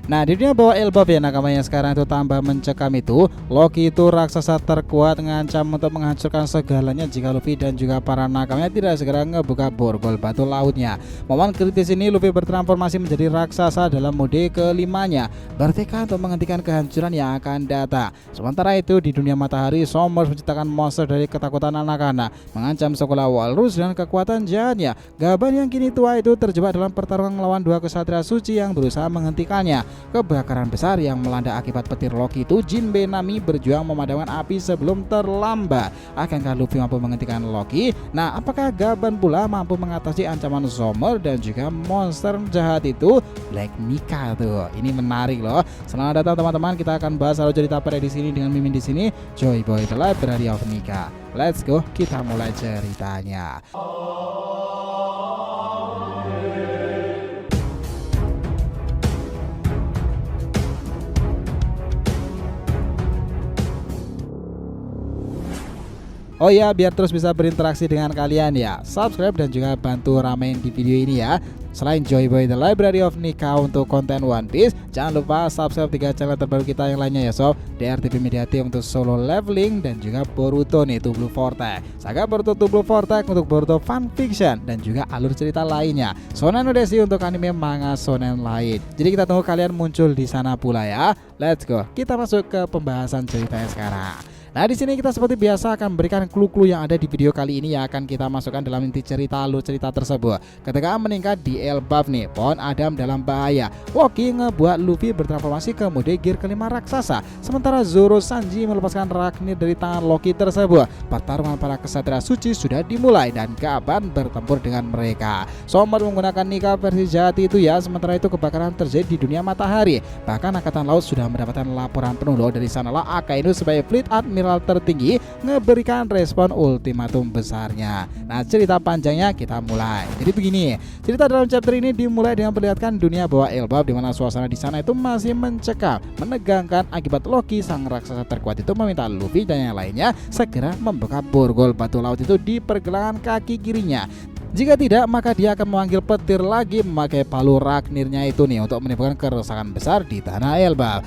Nah, di dunia bawah Elbaf ya nakama yang sekarang itu tambah mencekam itu, Loki itu raksasa terkuat ngancam untuk menghancurkan segalanya jika Luffy dan juga para nakamanya tidak segera ngebuka borgol batu lautnya. Momen kritis ini Luffy bertransformasi menjadi raksasa dalam mode kelimanya, bertekad untuk menghentikan kehancuran yang akan datang. Sementara itu di dunia matahari, Somers menciptakan monster dari ketakutan anak-anak, mengancam sekolah Walrus dan kekuatan jahatnya. Gaban yang kini tua itu terjebak dalam pertarungan melawan dua kesatria suci yang berusaha menghentikannya. Kebakaran besar yang melanda akibat petir Loki itu, Jinbe Nami berjuang memadamkan api sebelum terlambat. Akankah Luffy mampu menghentikan Loki? Nah, apakah Gaban pula mampu mengatasi ancaman Somers dan juga monster jahat itu, Black Nika tuh? Ini menarik loh. Selamat datang teman-teman, kita akan bahas alur cerita pada di sini dengan Mimin di sini, Joy Boy The Library of Nika. Let's go, kita mulai ceritanya. Oh ya, biar terus bisa berinteraksi dengan kalian ya, subscribe dan juga bantu ramein di video ini ya. Selain Joy Boy The Library of Nika untuk konten One Piece, jangan lupa subscribe 3 channel terbaru kita yang lainnya ya sob. DRTV Media Team untuk solo leveling dan juga Boruto nih, Blue Vortex, Saga Boruto Blue Vortex untuk Boruto Fan Fiction dan juga alur cerita lainnya. Shonen Odyssey untuk anime manga shonen lain. Jadi kita tunggu kalian muncul di sana pula ya. Let's go, kita masuk ke pembahasan ceritanya sekarang. Nah, di sini kita seperti biasa akan memberikan clue-clue yang ada di video kali ini yang akan kita masukkan dalam inti cerita alur cerita tersebut. Ketika meningkat di Elbaf nih, pohon Adam dalam bahaya. Loki ngebuat Luffy bertransformasi ke mode gear kelima raksasa, sementara Zoro Sanji melepaskan Ragnir dari tangan Loki tersebut. Pertarungan para kesatria suci sudah dimulai dan Gaban bertempur dengan mereka. Somers menggunakan Nika versi jahat itu ya. Sementara itu kebakaran terjadi di dunia matahari. Bahkan angkatan laut sudah mendapatkan laporan penuh loh. Dari sanalah Akainu sebagai Fleet Admiral tertinggi ngeberikan respon ultimatum besarnya. Nah, cerita panjangnya kita mulai. Jadi begini, cerita dalam chapter ini dimulai dengan perlihatkan dunia bawah Elbaf, di mana suasana di sana itu masih mencekam, menegangkan akibat Loki sang raksasa terkuat itu meminta Luffy dan yang lainnya segera membuka borgol batu laut itu di pergelangan kaki kirinya. Jika tidak, maka dia akan memanggil petir lagi memakai palu Ragnirnya itu nih untuk menimbulkan kerusakan besar di tanah Elbaf.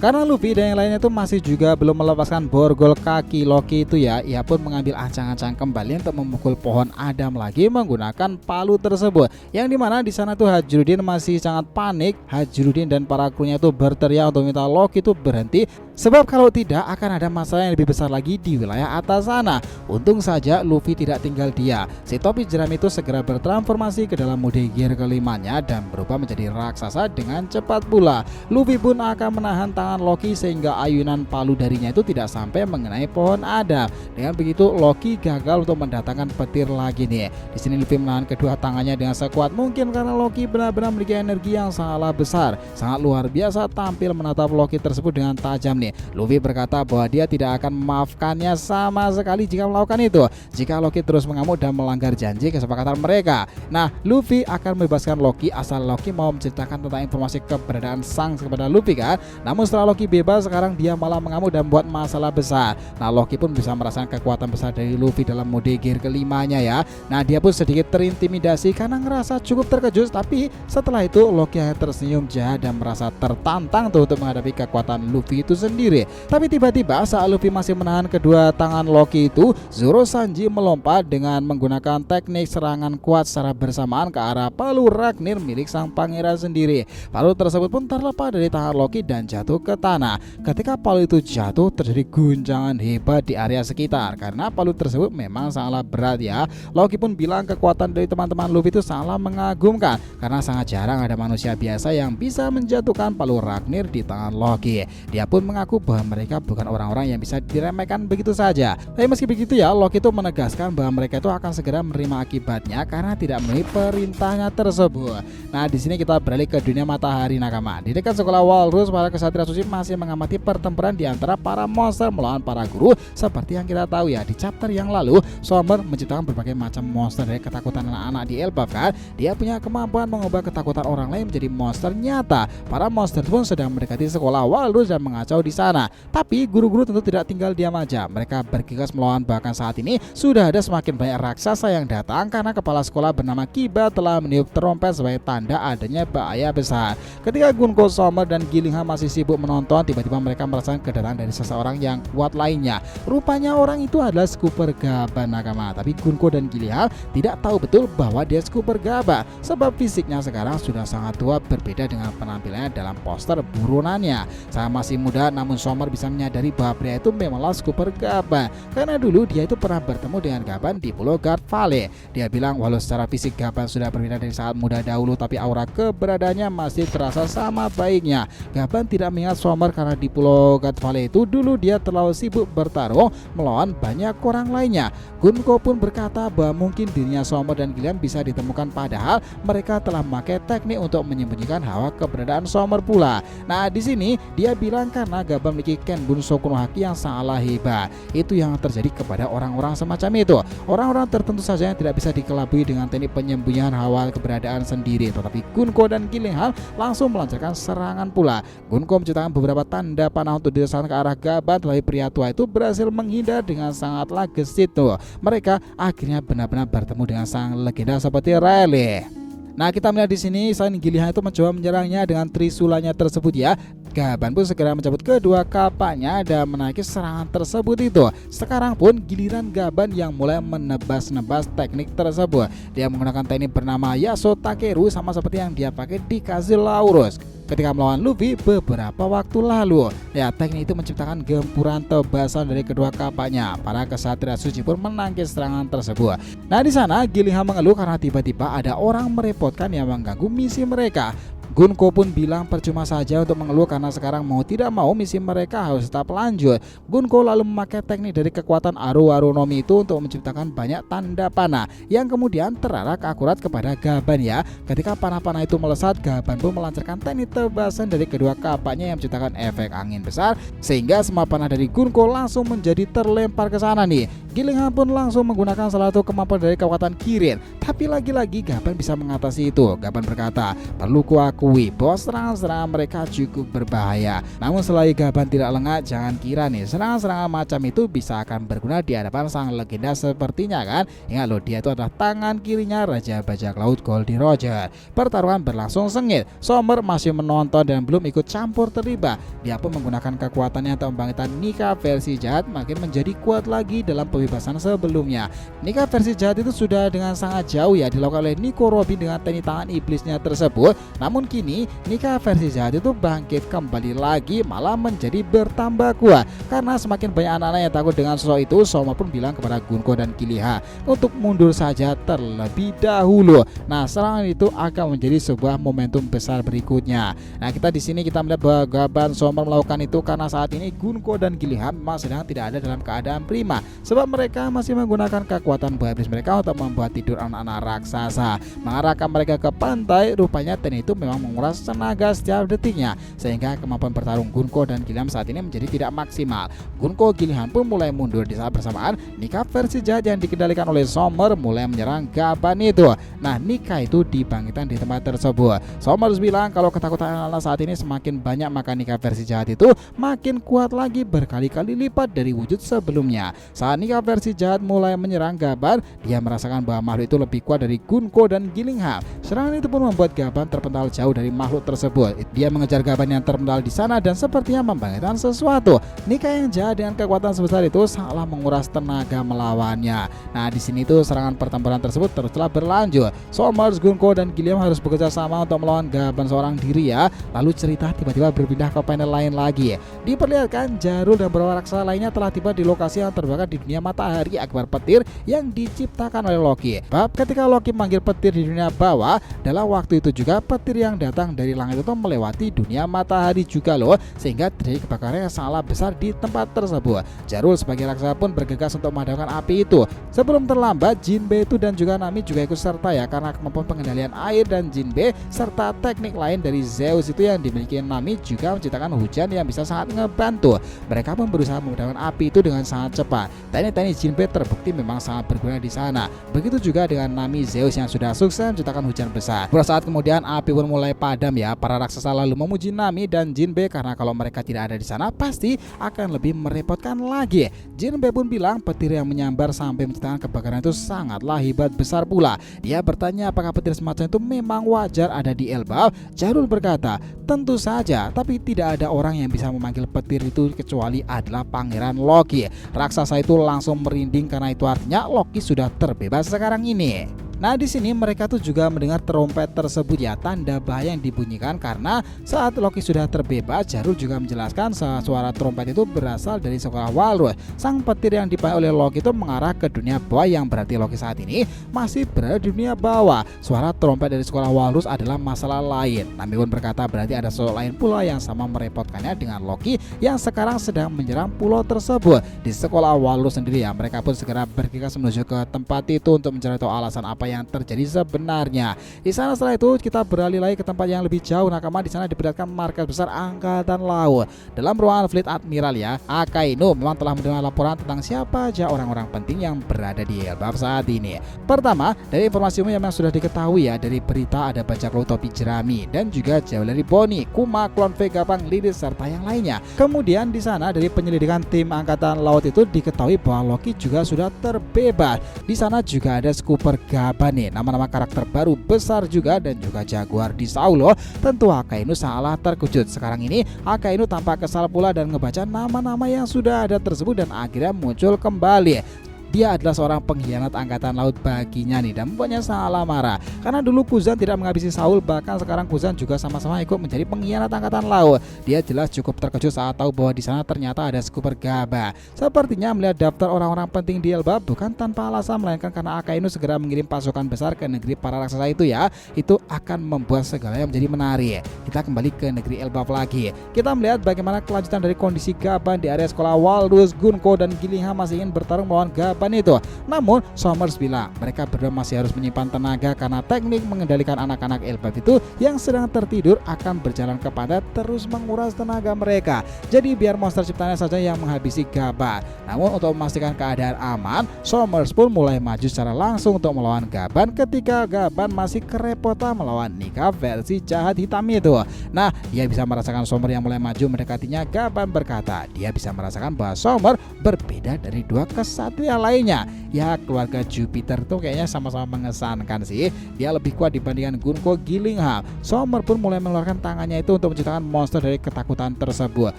Karena Luffy dan yang lainnya itu masih juga belum melepaskan borgol kaki Loki itu ya, ia pun mengambil ancang-ancang kembali untuk memukul pohon Adam lagi menggunakan palu tersebut. Yang dimana di sana tuh Hajrudin masih sangat panik. Hajrudin dan para krunya itu berteriak untuk minta Loki itu berhenti, sebab kalau tidak akan ada masalah yang lebih besar lagi di wilayah atas sana. Untung saja Luffy tidak tinggal dia. Si topi jerami itu segera bertransformasi ke dalam mode gear kelimanya dan berubah menjadi raksasa dengan cepat pula. Luffy pun akan menahan tangan Loki sehingga ayunan palu darinya itu tidak sampai mengenai pohon Adam. Dengan begitu Loki gagal untuk mendatangkan petir lagi nih. Di sini Luffy menahan kedua tangannya dengan sekuat mungkin karena Loki benar-benar memiliki energi yang sangatlah besar, sangat luar biasa. Tampil menatap Loki tersebut dengan tajam nih. Luffy berkata bahwa dia tidak akan memaafkannya sama sekali jika melakukan itu. Jika Loki terus mengamuk dan melanggar janji kesepakatan mereka. Nah, Luffy akan membebaskan Loki asal Loki mau menceritakan tentang informasi keberadaan Sang kepada Luffy kan. Namun setelah Loki bebas, sekarang dia malah mengamuk dan membuat masalah besar. Nah, Loki pun bisa merasakan kekuatan besar dari Luffy dalam mode gear kelimanya ya. Nah, dia pun sedikit terintimidasi karena ngerasa cukup terkejut. Tapi setelah itu Loki hanya tersenyum jahat dan merasa tertantang tuh untuk menghadapi kekuatan Luffy itu sendiri. Tapi tiba-tiba saat Luffy masih menahan kedua tangan Loki itu, Zoro Sanji melompat dengan menggunakan teknik serangan kuat secara bersamaan ke arah palu Ragnir milik sang pangeran sendiri. Palu tersebut pun terlepas dari tangan Loki dan jatuh ke tanah. Ketika palu itu jatuh, terjadi guncangan hebat di area sekitar karena palu tersebut memang sangatlah berat ya. Loki pun bilang kekuatan dari teman-teman Luffy itu sangatlah mengagumkan karena sangat jarang ada manusia biasa yang bisa menjatuhkan palu Ragnir di tangan Loki. Dia pun mengaku bahwa mereka bukan orang-orang yang bisa diremehkan begitu saja. Tapi meski begitu ya, Loki itu menegaskan bahwa mereka itu akan segera menerima akibatnya karena tidak memenuhi perintahnya tersebut. Nah, di sini kita beralih ke dunia matahari nakama. Di dekat sekolah Walrus, para kesatria suci masih mengamati pertempuran di antara para monster melawan para guru. Seperti yang kita tahu ya, di chapter yang lalu Somers menciptakan berbagai macam monster dari ketakutan anak-anak di Elbaf kan. Dia punya kemampuan mengubah ketakutan orang lain menjadi monster nyata. Para monster pun sedang mendekati sekolah Walrus dan mengacau di sana. Tapi guru-guru tentu tidak tinggal diam aja. Mereka bergegas melawan, bahkan saat ini sudah ada semakin banyak raksasa yang datang karena kepala sekolah bernama Kiba telah meniup trompet sebagai tanda adanya bahaya besar. Ketika Gunko, Sommer, dan Gillingham masih sibuk menonton, tiba-tiba mereka merasakan kedatangan dari seseorang yang kuat lainnya. Rupanya orang itu adalah Scooper Gaba nakama. Tapi Gunko dan Gillingham tidak tahu betul bahwa dia Scooper Gaba, sebab fisiknya sekarang sudah sangat tua berbeda dengan penampilannya dalam poster burunannya. Saat masih muda, namun Sommer bisa menyadari bahwa pria itu memanglah Scooper Gaba karena dulu dia itu pernah bertemu dengan Gaban di Pulau Guard Valley. Dia bilang walau secara fisik Gaban sudah berbeda dari saat muda dahulu, tapi aura keberadaannya masih terasa sama baiknya. Gaban tidak mengingat Sommer karena di Pulau Guard Valley itu dulu dia terlalu sibuk bertarung melawan banyak orang lainnya. Gunko pun berkata bahwa mungkin dirinya Sommer dan Gilliam bisa ditemukan, padahal mereka telah memakai teknik untuk menyembunyikan hawa keberadaan Sommer pula. Nah, di sini dia bilang karena Gaban memiliki Kenbun Shokunohaki yang sangatlah hebat. Itu yang terjadi kepada orang-orang semacam itu. Orang-orang tertentu saja yang tidak bisa dikelabui dengan teknik penyembunyian hawa keberadaan sendiri. Tetapi Gunko dan Gillingham langsung melancarkan serangan pula. Gunko menciptakan beberapa tanda panah untuk diserang ke arah Gaban, tetapi pria tua itu berhasil menghindar dengan sangatlah gesit tuh. Mereka akhirnya benar-benar bertemu dengan sang legenda seperti Riley. Nah, kita melihat di sini selain Gillingham itu mencoba menyerangnya dengan trisulanya tersebut ya. Gaban pun segera mencabut kedua kapaknya dan menaiki serangan tersebut itu. Sekarang pun giliran Gaban yang mulai menebas-nebas teknik tersebut. Dia menggunakan teknik bernama Yaso Takeru sama seperti yang dia pakai di Cassilaurus ketika melawan Luffy beberapa waktu lalu. Ya, teknik itu menciptakan gempuran tebasan dari kedua kapaknya. Para kesatria suci pun menangkis serangan tersebut. Nah, di sana Gillingham mengeluh karena tiba-tiba ada orang merepotkan yang mengganggu misi mereka. Gunko pun bilang percuma saja untuk mengeluh karena sekarang mau tidak mau misi mereka harus tetap lanjut. Gunko lalu memakai teknik dari kekuatan Aru Nomi itu untuk menciptakan banyak tanda panah yang kemudian terarak akurat kepada Gaban ya. Ketika panah-panah itu melesat, Gaban pun melancarkan teknik tebasan dari kedua kapaknya yang menciptakan efek angin besar sehingga semua panah dari Gunko langsung menjadi terlempar ke sana nih. Gillingham pun langsung menggunakan salah satu kemampuan dari kekuatan Kirin, tapi lagi-lagi Gaban bisa mengatasi itu. Gaban berkata, perlu kuakui bahwa serangan-serangan mereka cukup berbahaya. Namun selagi Gaban tidak lengah, jangan kira nih serangan-serangan macam itu bisa akan berguna di hadapan sang legenda sepertinya kan. Ingat loh, dia itu adalah tangan kirinya Raja Bajak Laut Goldie Roger. Pertarungan berlangsung sengit. Sommer masih menonton dan belum ikut campur terlibat. Dia pun menggunakan kekuatannya untuk membangkitkan Nika versi jahat makin menjadi kuat lagi dalam pembebasan sebelumnya. Nika versi jahat itu sudah dengan sangat jauh ya dilakukan oleh Nico Robin dengan teknik tangan iblisnya tersebut. Namun kini Nika versi jahat itu bangkit kembali lagi, malah menjadi bertambah kuat. Karena semakin banyak anak-anak yang takut dengan sosok itu, Sommer pun bilang kepada Gunko dan Gillingham untuk mundur saja terlebih dahulu. Nah, serangan itu akan menjadi sebuah momentum besar berikutnya. Nah, kita di sini kita melihat bahwa Gaban Sommer melakukan itu karena saat ini Gunko dan Gillingham memang sedang tidak ada dalam keadaan prima, sebab mereka masih menggunakan kekuatan buah iblis mereka untuk membuat tidur anak-anak raksasa. Mengarahkan mereka ke pantai, rupanya teknik itu memang menguras tenaga setiap detiknya, sehingga kemampuan bertarung Gunko dan Gillingham saat ini menjadi tidak maksimal. Gunko Gillingham pun mulai mundur di saat bersamaan Nika versi jahat yang dikendalikan oleh Sommer mulai menyerang Gaban itu. Nah, Nika itu dibangkitkan di tempat tersebut. Sommer bilang kalau ketakutan anak-anak saat ini semakin banyak, maka Nika versi jahat itu makin kuat lagi berkali-kali lipat dari wujud sebelumnya. Saat Nika versi jahat mulai menyerang Gaban, dia merasakan bahwa makhluk itu lebih kuat dari Gunko dan Gillingham. Serangan itu pun membuat Gaban terpental jauh dari makhluk tersebut. Dia mengejar Gaban yang terpental di sana dan sepertinya membangkitkan sesuatu. Nika yang jahat dengan kekuatan sebesar itu sangatlah menguras tenaga melawannya. Nah, di sini tuh serangan pertempuran tersebut teruslah berlanjut. Sommer, Gunko dan Gilliam harus bekerja sama untuk melawan Gaban seorang diri ya. Lalu cerita tiba-tiba berpindah ke panel lain lagi. Diperlihatkan Jarul dan beberapa raksasa lainnya telah tiba di lokasi yang terbakar di dunia matahari akibat petir yang diciptakan oleh Loki. Bab ketika Loki manggil petir di dunia bawah, dalam waktu itu juga petir yang datang dari langit itu melewati dunia matahari juga loh, sehingga terjadi kebakaran yang sangat besar di tempat tersebut. Jarul sebagai raksasa pun bergegas untuk memadamkan api itu. Sebelum terlambat, Jinbe itu dan juga Nami juga ikut serta ya, karena kemampuan pengendalian air dan Jinbe serta teknik lain dari Zeus itu yang dimiliki Nami juga menciptakan hujan yang bisa sangat ngebantu. Mereka pun berusaha memadamkan api itu dengan sangat cepat. Teknik ternyata ini Jinbe terbukti memang sangat berguna di sana. Begitu juga dengan Nami Zeus yang sudah sukses menciptakan hujan besar. Beberapa saat kemudian api pun mulai padam ya. Para raksasa lalu memuji Nami dan Jinbe karena kalau mereka tidak ada di sana pasti akan lebih merepotkan lagi. Jinbe pun bilang petir yang menyambar sampai menciptakan kebakaran itu sangatlah hebat besar pula. Dia bertanya apakah petir semacam itu memang wajar ada di Elbaf. Jarul berkata, tentu saja, tapi tidak ada orang yang bisa memanggil petir itu kecuali adalah Pangeran Loki. Raksasa itu langsung merinding karena itu artinya Loki sudah terbebas sekarang ini. Nah di sini mereka tuh juga mendengar trompet tersebut ya, tanda bahaya yang dibunyikan karena saat Loki sudah terbebas. Jarul juga menjelaskan suara trompet itu berasal dari sekolah Walrus. Sang petir yang dipanggil oleh Loki itu mengarah ke dunia bawah, yang berarti Loki saat ini masih berada di dunia bawah. Suara trompet dari sekolah Walrus adalah masalah lain. Nami pun berkata berarti ada sosok lain pula yang sama merepotkannya dengan Loki yang sekarang sedang menyerang pulau tersebut. Di sekolah Walrus sendiri ya, mereka pun segera bergegas menuju ke tempat itu untuk mencari tahu alasan apa yang terjadi sebenarnya. Di sana setelah itu kita beralih lagi ke tempat yang lebih jauh. Nakama di sana diperlihatkan markas besar angkatan laut. Dalam ruangan Fleet Admiral ya, Akainu memang telah mendengar laporan tentang siapa aja orang-orang penting yang berada di Elbaf saat ini. Pertama, dari informasi umum yang sudah diketahui ya, dari berita ada bajak laut topi jerami dan juga Jewelry Bonnie, Kuma, Klon Vegapunk, Lilis serta yang lainnya. Kemudian di sana dari penyelidikan tim angkatan laut itu diketahui bahwa Loki juga sudah terbebas. Di sana juga ada Scooper Gab nih, nama-nama karakter baru besar juga dan juga Jaguar di Saulo. Tentu Akainu salah terkejut. Sekarang ini Akainu tampak kesal pula dan ngebaca nama-nama yang sudah ada tersebut dan akhirnya muncul kembali. Dia adalah seorang pengkhianat angkatan laut baginya nih, dan membuatnya salah marah karena dulu Kuzan tidak menghabisi Saul, bahkan sekarang Kuzan juga sama-sama ikut menjadi pengkhianat angkatan laut. Dia jelas cukup terkejut saat tahu bahwa di sana ternyata ada Scooper Gaba. Sepertinya melihat daftar orang-orang penting di Elbaf bukan tanpa alasan, melainkan karena Akainu segera mengirim pasukan besar ke negeri para raksasa itu ya. Itu akan membuat segalanya menjadi menarik. Kita kembali ke negeri Elbaf lagi. Kita melihat bagaimana kelanjutan dari kondisi Gaban di area sekolah Walrus. Gunko dan Gillingham masih ingin bertarung melawan Gaban itu. Namun Somers bilang mereka berdua masih harus menyimpan tenaga karena teknik mengendalikan anak-anak Elbaf itu yang sedang tertidur akan berjalan kepada terus menguras tenaga mereka. Jadi biar monster ciptaannya saja yang menghabisi Gaban. Namun untuk memastikan keadaan aman, Somers pun mulai maju secara langsung untuk melawan Gaban ketika Gaban masih kerepotan melawan Nika versi jahat hitam itu. Nah, dia bisa merasakan Somers yang mulai maju mendekatinya. Gaban berkata dia bisa merasakan bahwa Somers berbeda dari dua kesatria lainnya. Ya, keluarga Jupiter tuh kayaknya sama-sama mengesankan sih. Dia lebih kuat dibandingkan Gunko Gillingham. Somers pun mulai mengeluarkan tangannya itu untuk menciptakan monster dari ketakutan tersebut.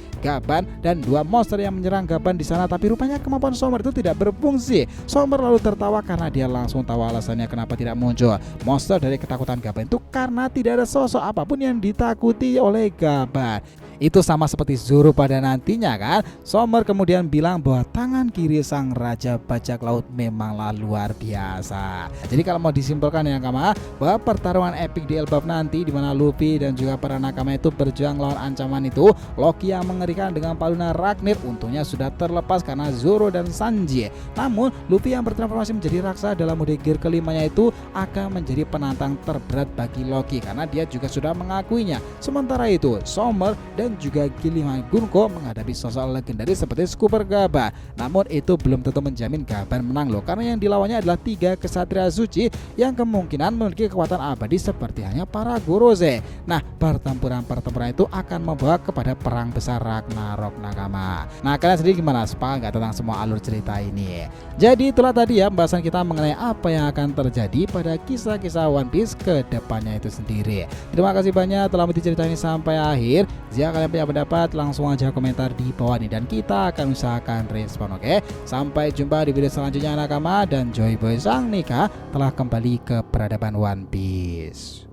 Gaban dan dua monster yang menyerang Gaban di sana, tapi rupanya kemampuan Somers itu tidak berfungsi. Somers lalu tertawa karena dia langsung tahu alasannya kenapa tidak muncul monster dari ketakutan Gaban itu, karena tidak ada sosok apapun yang ditakuti oleh Gaban. Itu sama seperti Zoro pada nantinya kan. Somers kemudian bilang bahwa tangan kiri sang raja bajak laut memanglah luar biasa. Jadi kalau mau disimpulkan ya Nakama, bahwa pertarungan epik di Elbaf nanti di mana Luffy dan juga para nakama itu berjuang lawan ancaman itu, Loki yang mengerikan dengan paluna Ragnir untungnya sudah terlepas karena Zoro dan Sanji. Namun Luffy yang bertransformasi menjadi raksasa dalam mode gear kelimanya itu akan menjadi penantang terberat bagi Loki karena dia juga sudah mengakuinya. Sementara itu Somers dan juga Gillingham Gunko menghadapi sosok legendaris seperti Scooper Gaba. Namun itu belum tentu menjamin Gaban menang loh, karena yang dilawannya adalah 3 kesatria suci yang kemungkinan memiliki kekuatan abadi seperti hanya para Gorose. Nah, pertempuran itu akan membawa kepada perang besar Ragnarok Nakama. Nah, kalian sendiri gimana? Sepakat nggak tentang semua alur cerita ini? Jadi itulah tadi ya pembahasan kita mengenai apa yang akan terjadi pada kisah-kisah One Piece ke depannya itu sendiri. Terima kasih banyak telah menonton cerita ini sampai akhir. Jika kalian punya pendapat, langsung aja komentar di bawah ini dan kita akan usahakan respon, oke? Sampai jumpa di video selanjutnya Nakama, dan Joy Boy Sang Nika telah kembali ke peradaban One Piece.